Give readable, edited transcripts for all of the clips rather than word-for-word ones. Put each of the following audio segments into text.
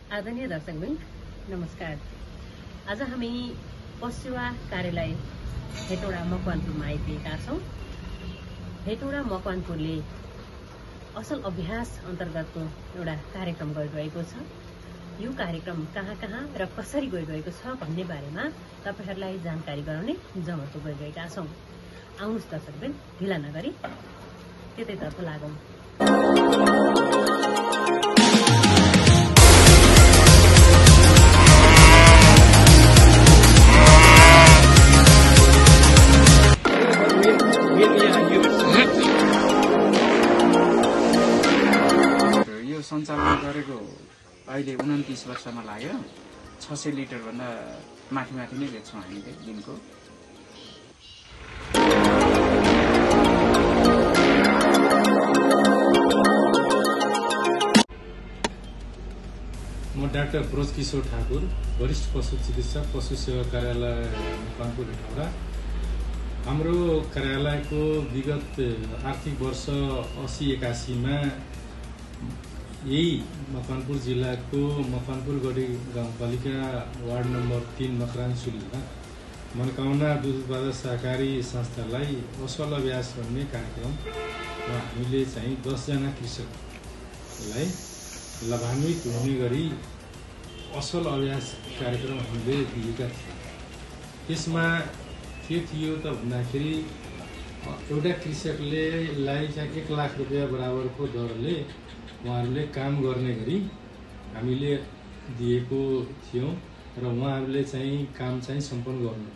आदरणीय दर्शकवृन्द नमस्कार। आज हामी पशुसेवा कार्यालय हेटौडा मकवानपुरमा आइपुगेका छौँ। हेटौडा मकवानपुरले असल अभ्यास अन्तर्गतको एउटा कार्यक्रम गरिरहेको छ। यो कार्यक्रम कहाँ र कसरी गरिरहेको छ भन्ने बारेमा तपाईहरुलाई जानकारी गराउने जमर्को गरिरहेका छौँ। आउनुस् दर्शकवृन्द, ढिला नगरी त्यतैतर्फ लागौं। यो सञ्चालन गरेको अहिले 29 वर्षमा लाग्यो। 600 लिटर भन्दा माथि नै बेच्छौँ हामीले दिनको। म डाक्टर ब्रजकिशोर ठाकुर, वरिष्ठ पशु चिकित्सक, पशु सेवा कार्यालय मकवानपुर हेटौडा। हाम्रो कार्यालयको विगत आर्थिक वर्ष 80-81 मा यही मकवानपुर जिल्लाको मकवानपुर गढी गाउँपालिका वार्ड नम्बर 3 मकरानसुलीमा मनकामना दूध उत्पादक सहकारी संस्थालाई असल अभ्यास गर्ने कार्यक्रममा हामीले चाहिँ 10 जना कृषकलाई लाभान्वित हुने गरी असल अभ्यास कार्यक्रम हामीले दिएका थियौँ। त्यसमा के थियो त भन्दाखेरि एउटा कृषकले चाहिँ 1 लाख रुपैयाँ बराबरको दरले उहाँहरूले काम गर्ने गरी हामीले दिएको थियौँ र उहाँहरूले चाहिँ काम चाहिँ सम्पन्न गर्नु।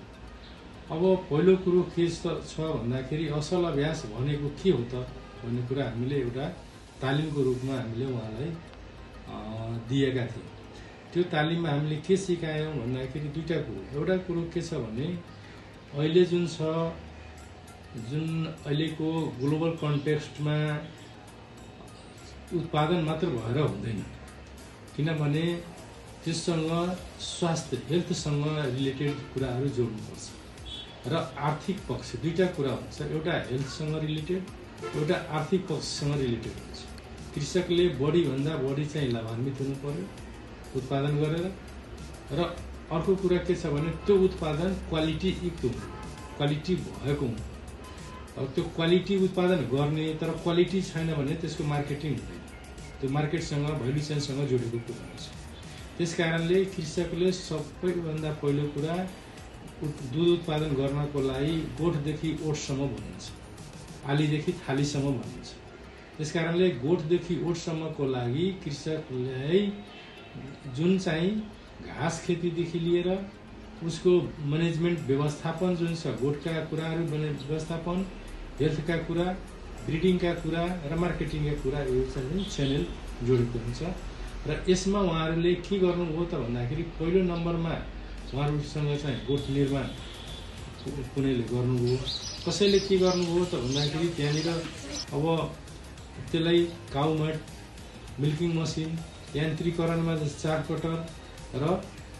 अब पहिलो कुरो के छ भन्दाखेरि असल अभ्यास भनेको के हो त भन्ने कुरा हामीले एउटा तालिमको रूपमा हामीले उहाँलाई दिएका थियौँ। त्यो तालिममा हामीले के सिकायौँ भन्दाखेरि दुईटा कुरो। एउटा कुरो के छ भने अहिले जुन अहिलेको ग्लोबल कन्टेक्स्टमा उत्पादन मात्र भएर हुँदैन, किनभने त्यससँग स्वास्थ्य हेल्थसँग रिलेटेड कुराहरू जोड्नुपर्छ र आर्थिक पक्ष दुईटा कुरा हुन्छ। एउटा हेल्थसँग रिलेटेड, एउटा आर्थिक पक्षसँग रिलेटेड हुन्छ। कृषकले बढीभन्दा बढी चाहिँ लाभान्वित हुनु पर्यो उत्पादन गरेर, र अर्को कुरा के छ भने त्यो उत्पादन क्वालिटी युक्त हुनु, क्वालिटी भएको हुनु। अब त्यो क्वालिटी उत्पादन गर्ने तर क्वालिटी छैन भने त्यसको मार्केटिङ हुँदैन, त्यो मार्केटसँग भ्यालु चेनसँग जोडेको कुरा हुन्छ। त्यस कारणले कृषकले सबैभन्दा पहिलो कुरा दूध उत्पादन गर्नको लागि गोठदेखि ओठसम्म भनिन्छ, आलीदेखि थालीसम्म भनिन्छ। त्यस कारणले गोठदेखि ओठसम्मको लागि कृषकलाई जुन चाहिँ घाँस खेतीदेखि लिएर उसको म्यानेजमेन्ट व्यवस्थापन जुन छ, गोठका कुराहरू व्यवस्थापन, हेल्थका कुरा, ब्रिडिङका कुरा र मार्केटिङका कुरा, यो चाहिँ च्यानल जोडेको हुन्छ। र यसमा उहाँहरूले के गर्नुभयो त भन्दाखेरि पहिलो नम्बरमा उहाँहरूसँग चाहिँ गोठ निर्माण कुनैले गर्नुभयो, कसैले के गर्नुभयो त भन्दाखेरि त्यहाँनिर अब त्यसलाई काउमट, मिल्किङ मसिन, यान्त्रिकरणमा 4 कटर र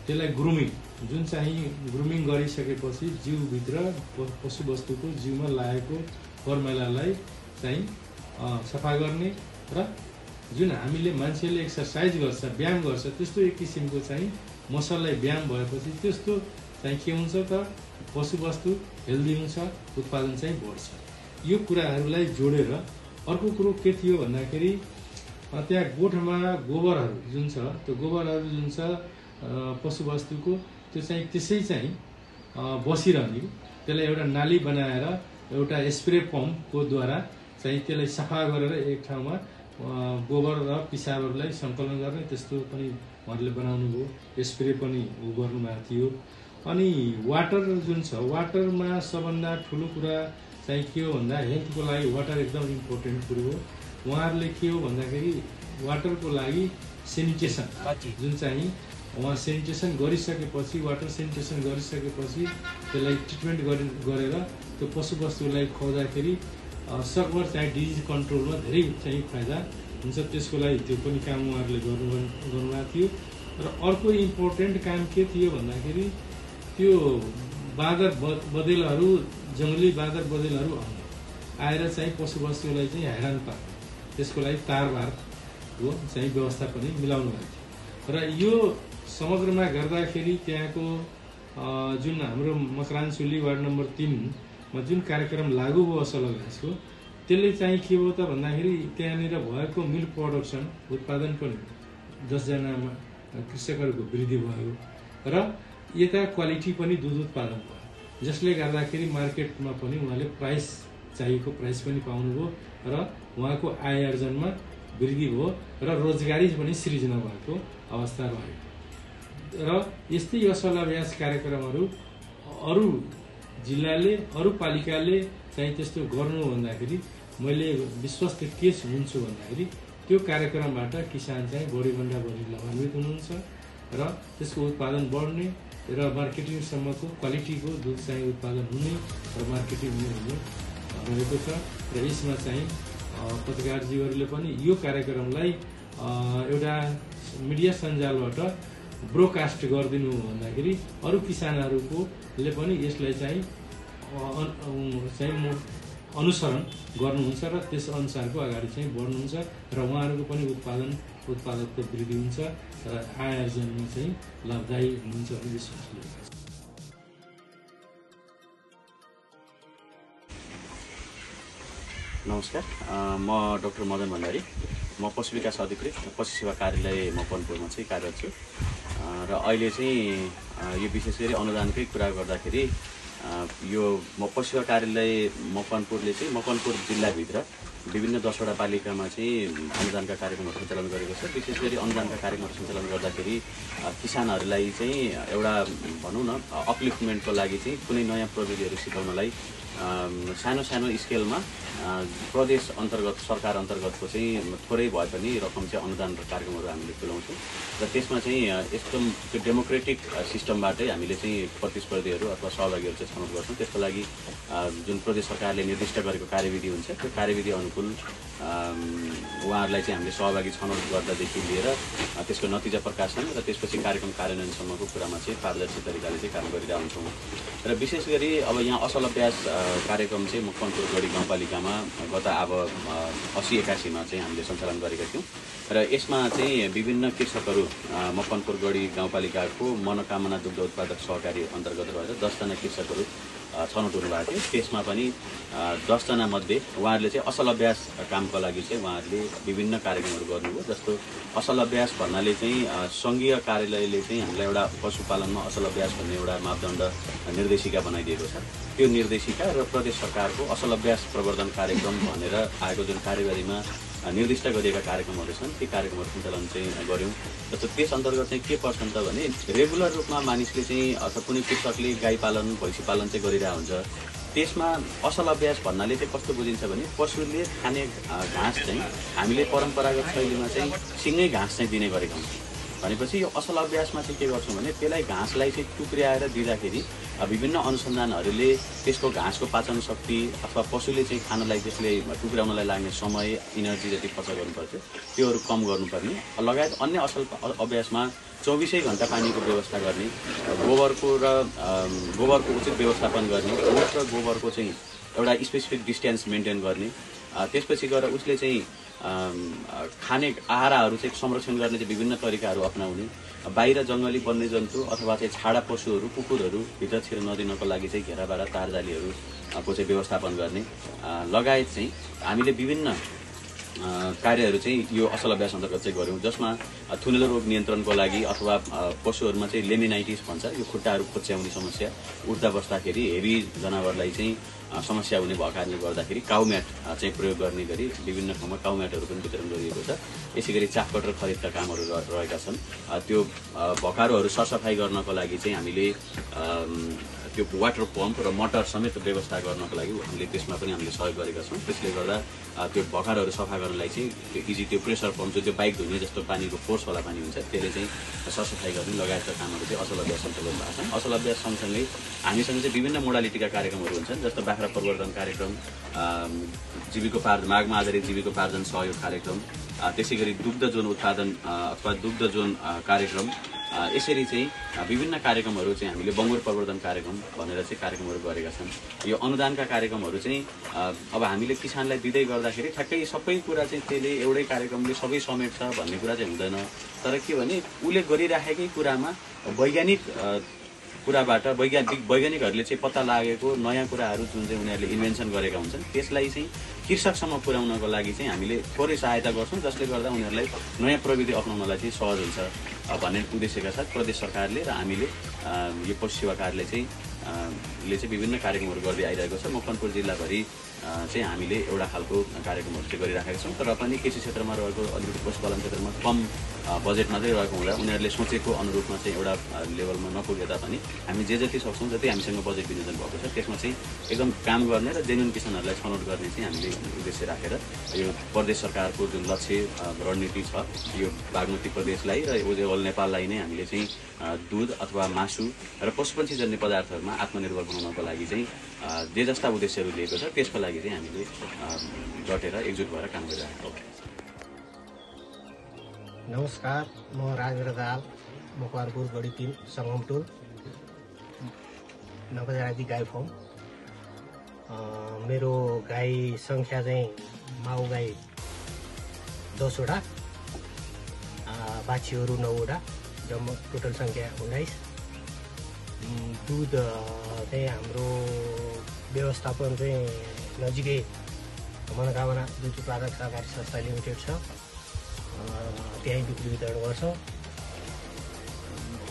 त्यसलाई ग्रुमिङ, जुन चाहिँ ग्रुमिङ गरिसकेपछि जिउभित्र पशुवस्तुको जिउमा लागेको फर्मुलालाई चाहिँ सफा गर्ने र जुन हामीले मान्छेले एक्सर्साइज गर्छ, व्यायाम गर्छ, त्यस्तो एक किसिमको चाहिँ मसललाई व्यायाम भएपछि त्यस्तो चाहिँ के हुन्छ त पशुवस्तु हेल्दी हुन्छ, उत्पादन चाहिँ बढ्छ। यो कुराहरूलाई जोडेर अर्को कुरो के थियो भन्दाखेरि त्यहाँ गोठमा गोबरहरू जुन छ, त्यो गोबरहरू जुन छ पशुवस्तुको त्यो चाहिँ त्यसै चाहिँ बसिरहने, त्यसलाई एउटा नाली बनाएर एउटा स्प्रे पम्पको द्वारा चाहिँ त्यसलाई सफा गरेर एक ठाउँमा गोबर र पिसाबहरूलाई सङ्कलन गर्ने, त्यस्तो पनि उहाँहरूले बनाउनु भयो। स्प्रे पनि गर्नुभएको थियो। अनि वाटर जुन छ, वाटरमा सबभन्दा ठुलो कुरा चाहिँ के हो भन्दा हेल्थको लागि वाटर एकदम इम्पोर्टेन्ट कुरो हो। उहाँहरूले के हो भन्दाखेरि वाटरको लागि सेनिटेसन जुन चाहिँ उहाँ सेनिटेसन गरिसकेपछि, वाटर सेनिटेसन गरिसकेपछि त्यसलाई ट्रिटमेन्ट गरेर त्यो पशुवस्तुलाई खुवाउँदाखेरि सकभर चाहिँ डिजिज कन्ट्रोलमा धेरै चाहिँ फाइदा हुन्छ। त्यसको लागि त्यो पनि काम उहाँहरूले गर्नुभएको थियो। र अर्को इम्पोर्टेन्ट काम के थियो भन्दाखेरि त्यो बाँदर बँदेलहरू, जङ्गली बाँदर बँदेलहरू आएर चाहिँ पशुवस्तुलाई चाहिँ हैरान पार्ने, त्यसको लागि तारबारको चाहिँ व्यवस्था पनि मिलाउनु भएको थियो। र यो समग्रमा गर्दाखेरि त्यहाँको जुन हाम्रो मकरानचुली वार्ड नम्बर 3 मा जुन कार्यक्रम लागू भयो असल अभ्यासको त्यसले चाहिँ के हो त भन्दाखेरि त्यहाँनिर भएको मिल्क प्रोडक्सन उत्पादनको 10 जना कृषकहरूको वृद्धि भयो र यता क्वालिटी पनि दुध उत्पादन भयो, जसले गर्दाखेरि मार्केटमा पनि उहाँले प्राइस चाहिएको प्राइस पनि पाउनुभयो र उहाँको आय आर्जनमा वृद्धि भयो र रोजगारी पनि सृजना भएको अवस्था रह्यो। र यस्तै असल अभ्यास कार्यक्रमहरू अरू जिल्लाले अरू पालिकाले चाहिँ त्यस्तो गर्नु भन्दाखेरि मैले विश्वस्त के हुन्छु भन्दाखेरि त्यो कार्यक्रमबाट किसान चाहिँ बढीभन्दा बढी लाभान्वित हुनुहुन्छ र त्यसको उत्पादन बढ्ने र मार्केटिङसम्मको क्वालिटीको दुध चाहिँ उत्पादन हुने र मार्केटिङ हुने रहेको छ। र यसमा चाहिँ पत्रकारजीहरूले पनि यो कार्यक्रमलाई एउटा मिडिया सञ्जालबाट ब्रोडकास्ट गरिदिनु भन्दाखेरि अरू किसानहरूले पनि यसलाई चाहिँ अनुसरण गर्नुहुन्छ र त्यस अनुसारको अगाडि चाहिँ बढ्नुहुन्छ र उहाँहरूको पनि उत्पादकको वृद्धि हुन्छ र आय आर्जनमा चाहिँ लाभदायी हुनुहुन्छ भन्ने विश्वास लिएको छ। नमस्कार, म डाक्टर मदन भण्डारी, म पशु विकास अधिकृत पशु सेवा कार्यालय मकवानपुरमा चाहिँ कार्यरत छु र अहिले चाहिँ यो विशेष गरी अनुदानकै कुरा गर्दाखेरि यो पशु सेवा कार्यालय मकवानपुरले चाहिँ मकवानपुर जिल्लाभित्र विभिन्न 10वटा पालिकामा चाहिँ अनुदानका कार्यक्रमहरू सञ्चालन गरेको छ। विशेष गरी अनुदानका कार्यक्रमहरू सञ्चालन गर्दाखेरि किसानहरूलाई चाहिँ एउटा भनौँ न अपलिफ्टमेन्टको लागि चाहिँ कुनै नयाँ प्रविधिहरू सिकाउनलाई सानो सानो स्केलमा प्रदेश अन्तर्गत सरकार अन्तर्गतको चाहिँ थोरै भए पनि रकम चाहिँ अनुदान कार्यक्रमहरू हामीले तुल्याउँछौँ र त्यसमा चाहिँ एकदम त्यो डेमोक्रेटिक सिस्टमबाटै हामीले चाहिँ प्रतिस्पर्धीहरू अथवा सहभागीहरू चाहिँ छनौट गर्छौँ। त्यसको लागि जुन प्रदेश सरकारले निर्दिष्ट गरेको कार्यविधि हुन्छ त्यो कार्यविधि अनुकूल उहाँहरूलाई चाहिँ हामीले सहभागी छनौट गर्दादेखि लिएर त्यसको नतिजा प्रकाशन र त्यसपछि कार्यक्रम कार्यान्वयनसम्मको कुरामा चाहिँ पारदर्शी तरिकाले चाहिँ काम गरिरहेका हुन्छौँ। र विशेष गरी अब यहाँ असल अभ्यास कार्यक्रम चाहिँ मकवानपुर गढी गाउँपालिकामा गत अब 80-81 चाहिँ हामीले सञ्चालन गरेका थियौँ र यसमा चाहिँ विभिन्न कृषकहरू मकवानपुर गढी गाउँपालिकाको मनोकामना दुग्ध उत्पादक सहकारी अन्तर्गत रहेर 10 जना कृषकहरू छनौट हुनुभएको थियो। त्यसमा पनि 10 जना मध्ये उहाँहरूले चाहिँ असल अभ्यास कामको लागि चाहिँ उहाँहरूले विभिन्न कार्यक्रमहरू गर्नुभयो। जस्तो असल अभ्यास भन्नाले चाहिँ सङ्घीय कार्यालयले चाहिँ हामीलाई एउटा पशुपालनमा असल अभ्यास भन्ने एउटा मापदण्ड निर्देशिका बनाइदिएको छ। त्यो निर्देशिका र प्रदेश सरकारको असल अभ्यास प्रवर्धन कार्यक्रम भनेर आएको जुन कार्यवाहीमा निर्दिष्ट गरिएका कार्यक्रमहरू छन् ती कार्यक्रमहरू सञ्चालन चाहिँ गऱ्यौँ। जस्तो त्यस अन्तर्गत चाहिँ के पर्छन् त भने रेगुलर रूपमा मानिसले चाहिँ अथवा कुनै कृषकले गाई पालन भैँसी पालन चाहिँ गरिरहेको हुन्छ। त्यसमा असल अभ्यास भन्नाले चाहिँ कस्तो बुझिन्छ भने पशुले खाने घाँस चाहिँ हामीले परम्परागत शैलीमा चाहिँ सिँगै घाँस चाहिँ दिने गरेका हुन्छौँ। भनेपछि यो असल अभ्यासमा चाहिँ के गर्छौँ भने त्यसलाई घाँसलाई चाहिँ टुक्र्याएर दिँदाखेरि विभिन्न अनुसन्धानहरूले त्यसको घाँसको पाचन शक्ति अथवा पशुले चाहिँ खानलाई त्यसले टुक्राउनलाई लाग्ने समय इनर्जी जति खर्च गर्नुपर्छ त्योहरू कम गर्नुपर्ने लगायत अन्य असल अभ्यासमा 24 घण्टा पानीको व्यवस्था गर्ने, गोबरको उचित व्यवस्थापन गर्ने, गोठ र गोबरको चाहिँ एउटा स्पेसिफिक डिस्टेन्स मेन्टेन गर्ने, त्यसपछि गएर उसले चाहिँ खाने आहाराहरू चाहिँ संरक्षण गर्ने चाहिँ विभिन्न तरिकाहरू अपनाउने, बाहिर जङ्गली वन्यजन्तु अथवा चाहिँ छाडा पशुहरू कुकुरहरू भित्र छिर नदिनको लागि चाहिँ घेराबारा तारजालीहरूको चाहिँ व्यवस्थापन गर्ने लगायत चाहिँ हामीले विभिन्न कार्यहरू चाहिँ यो असल अभ्यास अन्तर्गत चाहिँ गऱ्यौँ। जसमा थुनेलो रोग नियन्त्रणको लागि अथवा पशुहरूमा चाहिँ लेमिनाइटिस भन्छ, यो खुट्टाहरू खोच्याउने समस्या उठ्दा बस्दाखेरि हेभी जनावरलाई चाहिँ समस्या हुने भएको कारणले गर्दाखेरि काउम्याट चाहिँ प्रयोग गर्ने गरी विभिन्न ठाउँमा काउम्याटहरू पनि वितरण गरिएको छ। यसै गरी चाकपट र खरिदका कामहरू रहेका छन्। त्यो भकारोहरू सरसफाइ गर्नको लागि चाहिँ हामीले त्यो वाटर पम्प र मोटर समेत व्यवस्था गर्नको लागि हामीले त्यसमा पनि हामीले सहयोग गरेका छौँ। त्यसले गर्दा त्यो भकारोहरू सफा गर्नलाई चाहिँ त्यो इजी त्यो प्रेसर पम्प जो त्यो बाइक धुने जस्तो पानीको फोर्सवाला पानी हुन्छ त्यसले चाहिँ सरसफाइ गर्ने लगायतका कामहरू चाहिँ असल अभ्यास सञ्चालन भएको छन्। असल अभ्यास सँगसँगै हामीसँग चाहिँ विभिन्न मोडालिटीका कार्यक्रमहरू हुन्छन्। जस्तो बाख्रा प्रवर्धन कार्यक्रम, जीविकोपार्जन मागमा आधारित जीविकोपार्जन सहयोग कार्यक्रम, त्यसै गरी दुग्ध जोन उत्पादन अथवा दुग्ध जोन कार्यक्रम, यसरी चाहिँ विभिन्न कार्यक्रमहरू चाहिँ हामीले बङ्गुर प्रवर्धन कार्यक्रम भनेर चाहिँ कार्यक्रमहरू गरेका छन्। यो अनुदानका कार्यक्रमहरू चाहिँ अब हामीले किसानलाई दिँदै गर्दाखेरि ठ्याक्कै सबै कुरा चाहिँ त्यसले एउटै कार्यक्रमले सबै समेट्छ भन्ने कुरा चाहिँ हुँदैन। तर के भने उसले गरिराखेकै कुरामा वैज्ञानिक कुराबाट वैज्ञानिकहरूले चाहिँ पत्ता लागेको नयाँ कुराहरू जुन चाहिँ उनीहरूले इन्भेन्सन गरेका हुन्छन् त्यसलाई चाहिँ कृषकसम्म पुर्याउनको लागि चाहिँ हामीले थोरै सहायता गर्छौँ, जसले गर्दा उनीहरूलाई नयाँ प्रविधि अपनाउनलाई चाहिँ सहज हुन्छ भन्ने उद्देश्यका साथ प्रदेश सरकारले र हामीले यो पशु सेवा कार्यालय चाहिँ विभिन्न कार्यक्रमहरू गर्दै आइरहेको छ। मकवानपुर जिल्लाभरि चाहिँ हामीले एउटा खालको कार्यक्रमहरू चाहिँ गरिराखेका छौँ। तर पनि कृषि क्षेत्रमा रहेको अलिकति पशुपालन क्षेत्रमा कम बजेट मात्रै रहेको हुँदा उनीहरूले सोचेको अनुरूपमा चाहिँ एउटा लेभलमा नपुगे तापनि हामी जे जति सक्छौँ, जति हामीसँग बजेट विनियोजन भएको छ त्यसमा चाहिँ एकदम काम गर्ने र जेन्युन किसानहरूलाई छनौट गर्ने चाहिँ हामीले उद्देश्य राखेर यो प्रदेश सरकारको जुन लक्ष्य रणनीति छ यो बागमती प्रदेशलाई र ओल नेपाललाई नै हामीले चाहिँ दुध अथवा मासु र पशुपन्छी जन्य पदार्थहरूमा आत्मनिर्भर बनाउनको लागि चाहिँ जे जस्ता उद्देश्यहरू लिएको छ त्यसको लागि चाहिँ हामीले डटेर एकजुट भएर काम गरिरहेको छौँ। नमस्कार, म राजेन्द्र दाहाल, मकवानपुर गढी 3 सङ्गम टोल नवजाति गाई फार्म। मेरो गाई सङ्ख्या चाहिँ माउ गाई 10 वटा, बाछीहरू 9 वटा, जम्मा टोटल सङ्ख्या 19। दुध चाहिँ हाम्रो व्यवस्थापन चाहिँ नजिकै मनोकामना दुध उत्पादक सहकारी संस्था लिमिटेड छ, त्यहीँ बिक्री वितरण गर्छौँ।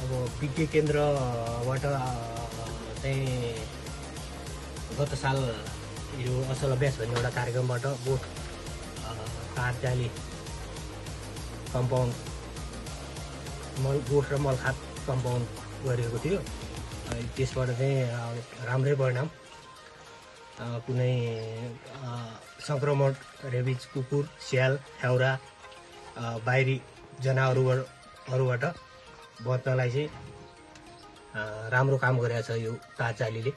अब विज्ञ केन्द्रबाट चाहिँ गत साल यो असल अभ्यास भन्ने एउटा कार्यक्रमबाट बोट काठ जाली कम्पाउन्ड बोट र मलखात कम्पाउन्ड गरिएको थियो। त्यसबाट चाहिँ राम्रै परिणाम, कुनै सङ्क्रमण रेबिज कुकुर, स्याल, ह्याउरा, बाहिरी जनावरहरूबाट बच्नलाई चाहिँ राम्रो काम गरेको छ यो काठ जालीले।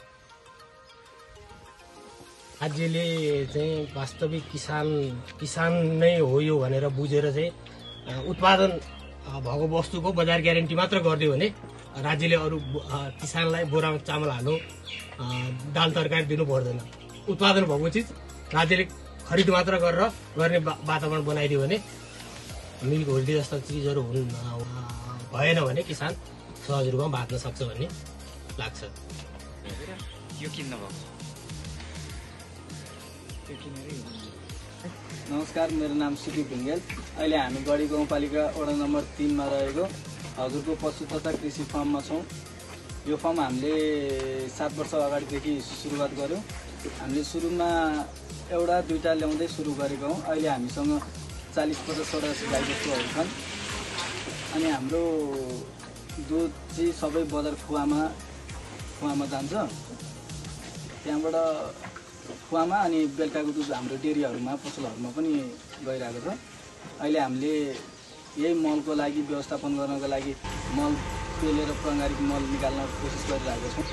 राज्यले चाहिँ वास्तविक किसान नै हो यो भनेर बुझेर चाहिँ उत्पादन भएको वस्तुको बजार ग्यारेन्टी मात्र गरिदियो भने राज्यले अरू किसानलाई बोरामा चामल हाल्नु, दाल तरकारी दिनु पर्दैन। उत्पादन भएको चिज राज्यले खरिद मात्र गरेर गर्ने वातावरण बनाइदियो भने, मिल्क होल्डी जस्ता चिजहरू भएन भने किसान सहज रूपमा बाँच्न सक्छ भन्ने लाग्छ। यो किन्न भयो। नमस्कार, मेरो नाम सुदीप ढुङ्गेल। अहिले हामी गढी गाउँपालिका वडा नम्बर 3 मा रहेको हजुरको पशु तथा कृषि फार्ममा छौँ। यो फार्म हामीले 7 वर्ष अगाडिदेखि सुरुवात गऱ्यौँ। हामीले सुरुमा एउटा दुईटा ल्याउँदै सुरु गरेको हौँ। अहिले हामीसँग 40-50 वटा गाईबस्तुहरू छन्। अनि हाम्रो दुध चाहिँ सबै बजार खुवामा जान्छ। त्यहाँबाट खुवामा अनि बेलुकाको दुध हाम्रो डेरीहरूमा पसलहरूमा पनि गइरहेको छ। अहिले हामीले यही मलको लागि व्यवस्थापन गर्नको लागि मल पेलेर प्राङ्गारिक मल निकाल्न कोसिस गरिरहेको छौँ।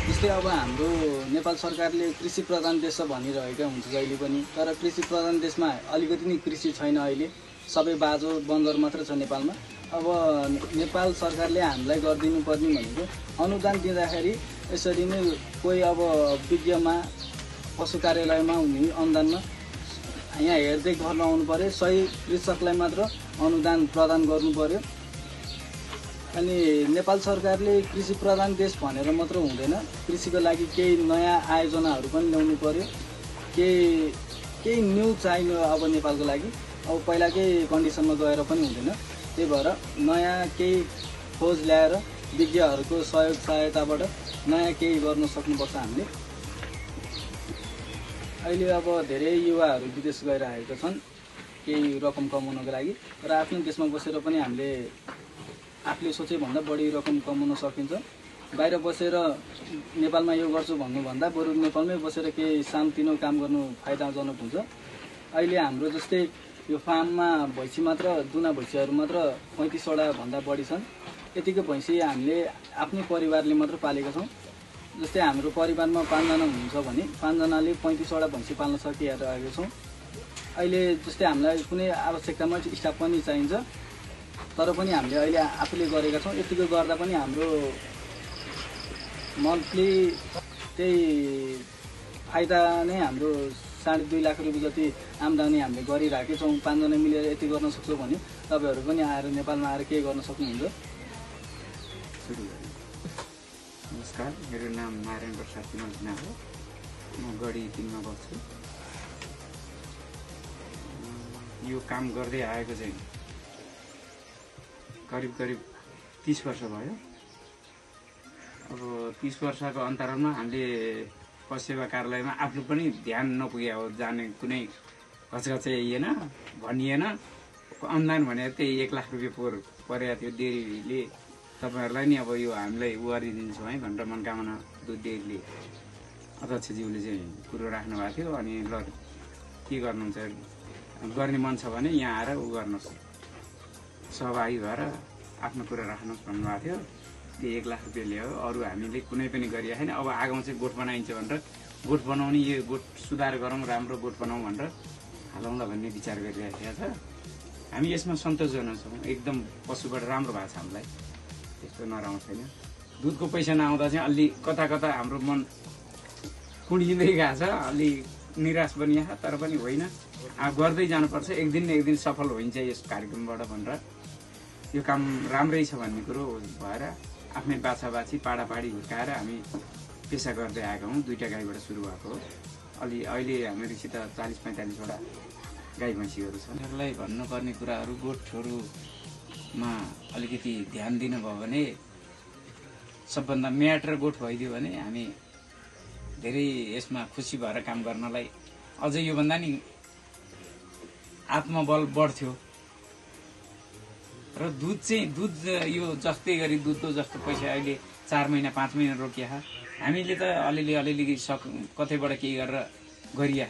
जस्तै अब हाम्रो नेपाल सरकारले कृषि प्रधान देश भनिरहेका हुन्छ जहिले पनि, तर कृषि प्रधान देशमा अलिकति नै कृषि छैन। अहिले सबै बाजो बन्दर मात्र छ नेपालमा। अब नेपाल सरकारले हामीलाई गरिदिनु पर्ने भनेको अनुदान दिँदाखेरि यसरी नै कोही अब विज्ञमा पशु कार्यालयमा हुने अनुदानमा यहाँ हेरदेख गर्न आउनु पर्यो, सही कृषकलाई मात्र अनुदान प्रदान गर्नु पर्यो। अनि नेपाल सरकारले कृषि प्रधान देश भनेर मात्र हुँदैन, कृषिको लागि केही नयाँ आयोजनाहरू पनि ल्याउनु पर्यो। केही न्यू चाहियो अब नेपालको लागि। अब पहिलाकै कन्डिसनमा गएर पनि हुँदैन। त्यही भएर नयाँ केही खोज ल्याएर विज्ञहरूको सहयोग सहायताबाट नयाँ केही गर्न सक्नुपर्छ हामीले। अहिले अब धेरै युवाहरू विदेश गइरहेका छन् केही रकम कमाउनको लागि, र आफ्नो देशमा बसेर पनि हामीले आफूले सोचे भन्दा बढी रकम कमाउन सकिन्छ। बाहिर बसेर नेपालमा यो गर्छु भन्नुभन्दा बरु नेपालमै बसेर केही सानोतिनो काम गर्नु फाइदाजनक हुन्छ। अहिले हाम्रो जस्तै यो फार्ममा भैँसी मात्र, दुना भैँसीहरू मात्र 35 वटा भन्दा बढी छन्। यतिको भैँसी हामीले आफ्नै परिवारले मात्र पालेका छौँ। जस्तै हाम्रो परिवारमा 5 जना हुनुहुन्छ भने 5 जनाले 35 वटा भैँसी पाल्न सकिरहेको छौँ। अहिले जस्तै हामीलाई कुनै आवश्यकतामा स्टाफ पनि चाहिन्छ, तर पनि हामीले अहिले आफूले गरेका छौँ। यतिको गर्दा पनि हाम्रो मन्थली त्यही फाइदा नै हाम्रो 2.5 लाख रुपियाँ जति आम्दानी हामीले गरिराखेका छौँ। 5 जना मिलेर यति गर्न सक्छौँ भने तपाईँहरू पनि आएर नेपालमा आएर के गर्न सक्नुहुन्छ? नमस्कार, मेरो नाम नारायण प्रसाद तिमल्सिना हो। म गढी 3 मा बस्छु। यो काम गर्दै आएको चाहिँ करिब 30 वर्ष भयो। अब 30 वर्षको अन्तरालमा हामीले पशु सेवा कार्यालयमा आफ्नो पनि ध्यान नपुगे हो, जाने कुनै घचघचै आइएन, भनिएन। अनुदान भनेर त्यही 1 लाख रुपियाँ परेको थियो। डेरीले तपाईँहरूलाई नि अब यो हामीलाई उ गरिदिन्छौँ है भनेर मनकामना दुध डेरीले अध्यक्षज्यूले चाहिँ कुरो राख्नु भएको थियो। अनि ल के गर्नुहुन्छ, गर्ने मन छ भने यहाँ आएर उ गर्नुहोस्, सहभागी भएर आफ्नो कुरा राख्नुहोस् भन्नुभएको थियो। त्यो 1 लाख रुपियाँ ल्यायो। अरू हामीले कुनै पनि गरिरहेको छैन। अब आगाउँ चाहिँ गोठ बनाइन्छ भनेर, गोठ बनाउने, यो गोठ सुधार गरौँ, राम्रो गोठ बनाऊँ भनेर हालौँला भन्ने विचार गरिरहेको छ। हामी यसमा सन्तोषजनक छौँ। एकदम पशुबाट राम्रो भएको छ हामीलाई, त्यस्तो नराम्रो छैन। दुधको पैसा नआउँदा चाहिँ अलि कता कता हाम्रो मन कुँडिँदै गएको छ, अलि निराश बनिएको छ। तर पनि होइन, गर्दै जानुपर्छ। एक दिन न एक दिन सफल हुन्छ यस कार्यक्रमबाट भनेर यो काम राम्रै छ भन्ने कुरो भएर आफ्नै बाछा बाछी पाडापाडी हुर्काएर हामी पेसा गर्दै आएका हौँ। 2टा गाईबाट सुरु भएको हो। अहिले हामीहरूसित 40-45 वटा गाई भैँसीहरू छन्। उनीहरूलाई भन्नुपर्ने कुराहरू गोठहरूमा अलिकति ध्यान दिनुभयो भने, सबभन्दा म्याट र गोठ भइदियो भने हामी धेरै यसमा खुसी भएर काम गर्नलाई अझै योभन्दा नि आत्मबल बढ्थ्यो। र दुध यो जस्तै गरी दुधको जस्तो पैसा अहिले 4 महिना 5 महिना रोकिया। हामीले त अलिअलि कतैबाट केही गरेर गरिया।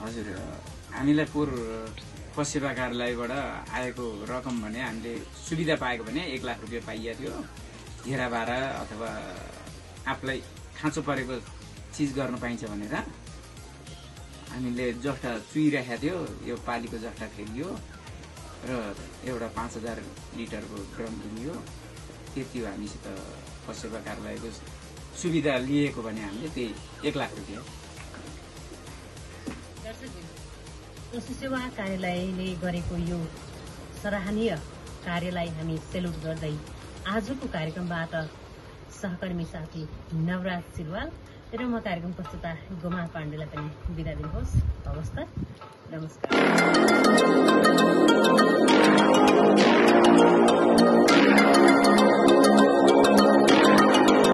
हजुर, हामीलाई पशु सेवा कार्यालयबाट आएको रकम भने हामीले सुविधा पाएको भने 1 लाख रुपियाँ पाइएको थियो। घेरा भाडा अथवा आफूलाई खाँचो परेको चिज गर्न पाइन्छ भनेर हामीले जस्ता चुइराखेको थियो। यो पालीको जस्ता फेरियो र एउटा 5000 लिटरको ड्रम किनियो। त्यति हो हामीसित पशु सेवा कार्यालयको सुविधा लिएको भने हामीले त्यही 1 लाख रुपियाँ। पशु सेवा कार्यालयले गरेको यो सराहनीय कार्यलाई हामी सेल्युट गर्दै आजको कार्यक्रमबाट सहकर्मी साथी नवराज सिलवाल र म कार्यक्रम प्रस्तुता गोमा पाण्डेलाई पनि बिदा दिनुहोस्। हवस् त, नमस्कार।